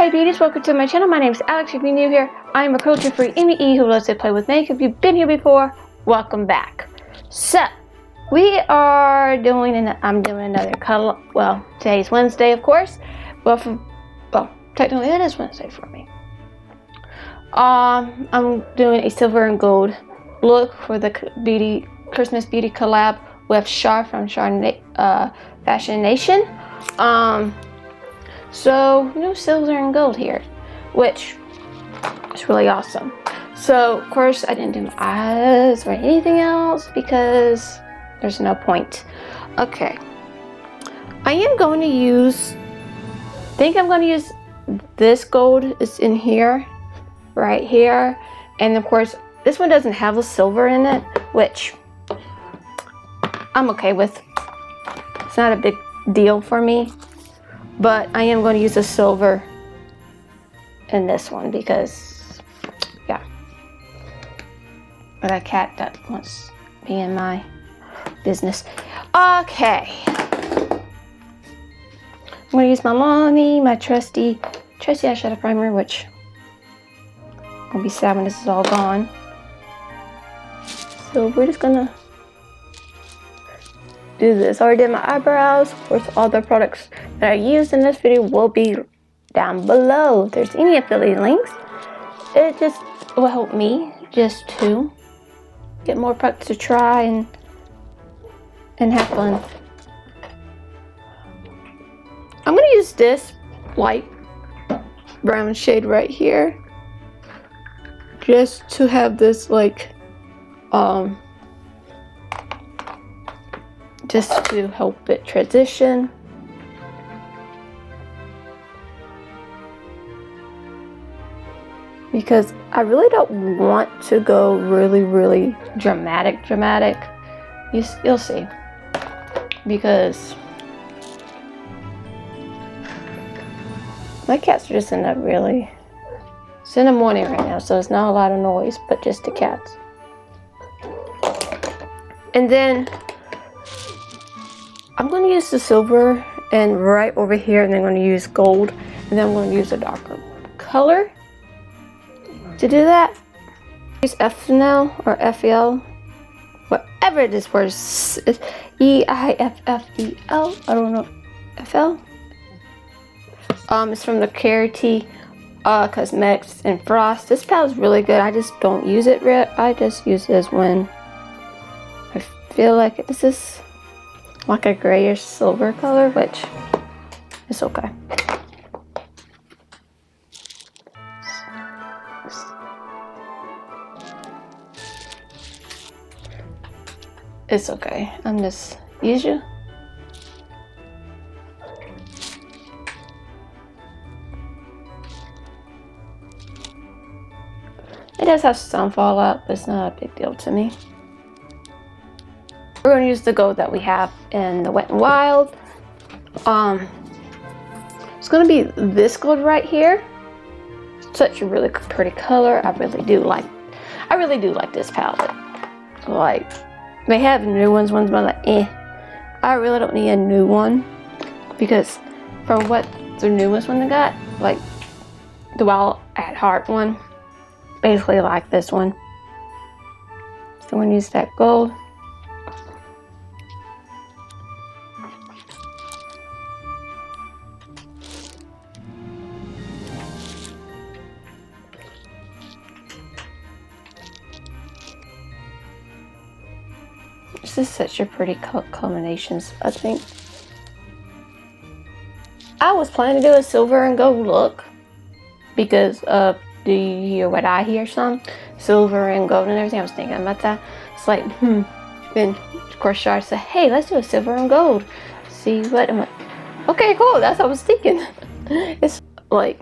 Hey beauties, welcome to my channel. My name is Alex. If you're new here, I am a cruelty-free ME who loves to play with makeup. If you've been here before, welcome back. So, we are doing, I'm doing another color. Well, today's Wednesday, of course. Well, technically it is Wednesday for me. I'm doing a silver and gold look for the Christmas Beauty Collab with Char from Char Fashion Nation. So, silver and gold here, which is really awesome. So, of course, I didn't do my eyes or anything else because there's no point. Okay. I am going to use, I'm going to use this gold. It's in here, right here. And, of course, this one doesn't have a silver in it, which I'm okay with. It's not a big deal for me. But I am going to use a silver in this one because, yeah. I got a cat that wants to be in my business. Okay. I'm going to use my Milani, my trusty eyeshadow primer, which I'm going to be sad when this is all gone. So we're just going to do this. I already did my eyebrows. Of course, all the products that I used in this video will be down below. If there's any affiliate links, it just will help me just to get more products to try and have fun. I'm gonna use this light brown shade right here just to have this just to help it transition. Because I really don't want to go really dramatic. You'll see. Because my cats are just in that it's in the morning right now, so it's not a lot of noise, but just the cats. And then I'm going to use the silver and right over here, and then I'm going to use gold, and then I'm going to use a darker color to do that. Use FNL or FL, whatever it is, word is EIFFEL. I don't know, FL. It's from the Karity Cosmetics and Frost. This palette is really good. I just don't use it. I just use this when I feel like it. This is like a grayish silver color, which is okay. It's okay. I'm just usually. It does have some fallout, but it's not a big deal to me. We're going to use the gold that we have in the WetnWild. It's going to be this gold right here. Such a really pretty color. I really do like this palette. Like, they have new ones but like, I really don't need a new one because from what the newest one they got, like the Wild at Heart one, basically like this one. So I'm going to use that gold. This is such a pretty combinations, I think. I was planning to do a silver and gold look because of do you hear what I hear? Some silver and gold and everything. I was thinking about that. It's like, Then of course Char said, hey, let's do a silver and gold. See what I'm like, okay, cool, that's what I was thinking. It's like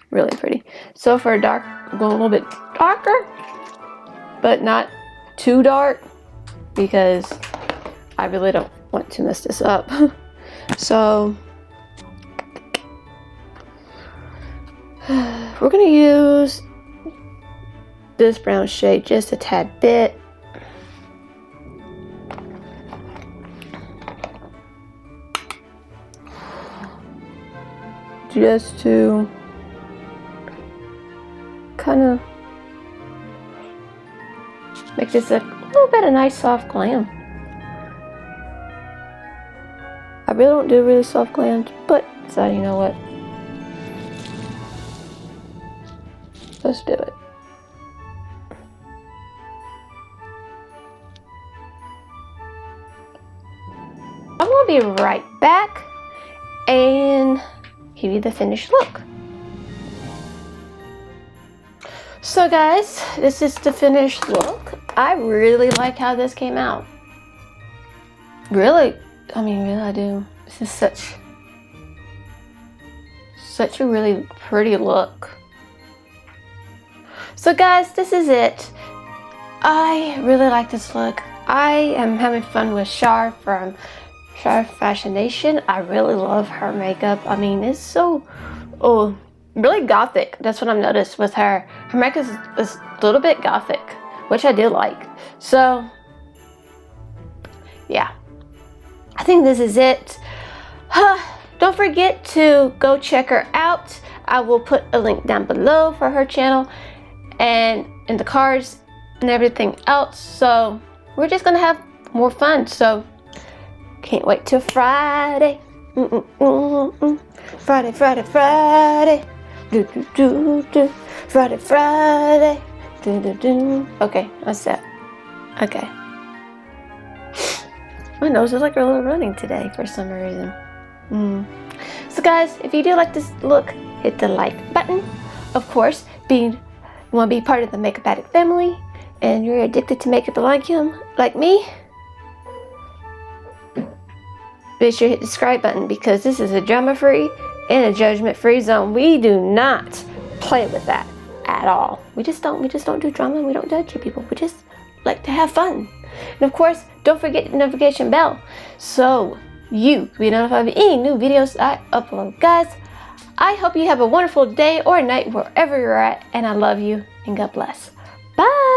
really pretty. So for dark, I'm going a little bit darker, but not too dark, because I really don't want to mess this up. So we're gonna use this brown shade just a tad bit. Just to kind of make this a little bit of nice soft glam. I really don't do really soft glams, but so you know what? Let's do it. I'm gonna be right back and give you the finished look. So guys, this is the finished look. I really like how this came out. Really, I mean, really I do. This is such a really pretty look. So guys, this is it. I really like this look. I am having fun with Char from Char Fashion Nation. I really love her makeup. I mean, it's so, really gothic. That's what I've noticed with her. Her makeup is a little bit gothic, which I do like. So, yeah. I think this is it. Don't forget to go check her out. I will put a link down below for her channel and in the cards and everything else. So we're just gonna have more fun. So can't wait till Friday. Friday, Friday, Friday. Do do do do. Friday, Friday. Do do do. Okay, that's that. Okay. My nose is like a little running today for some reason. So guys, if you do like this look, hit the like button. Of course, you want to be part of the Makeup Addict family and you're addicted to makeup like me, be sure to hit the subscribe button because this is a drama-free and a judgment-free zone. We do not play with that at all. We just don't do drama. We don't judge you people. We just like to have fun. And of course, don't forget the notification bell so you be notified of any new videos I upload. Guys, I hope you have a wonderful day or night wherever you're at, and I love you and God bless. Bye.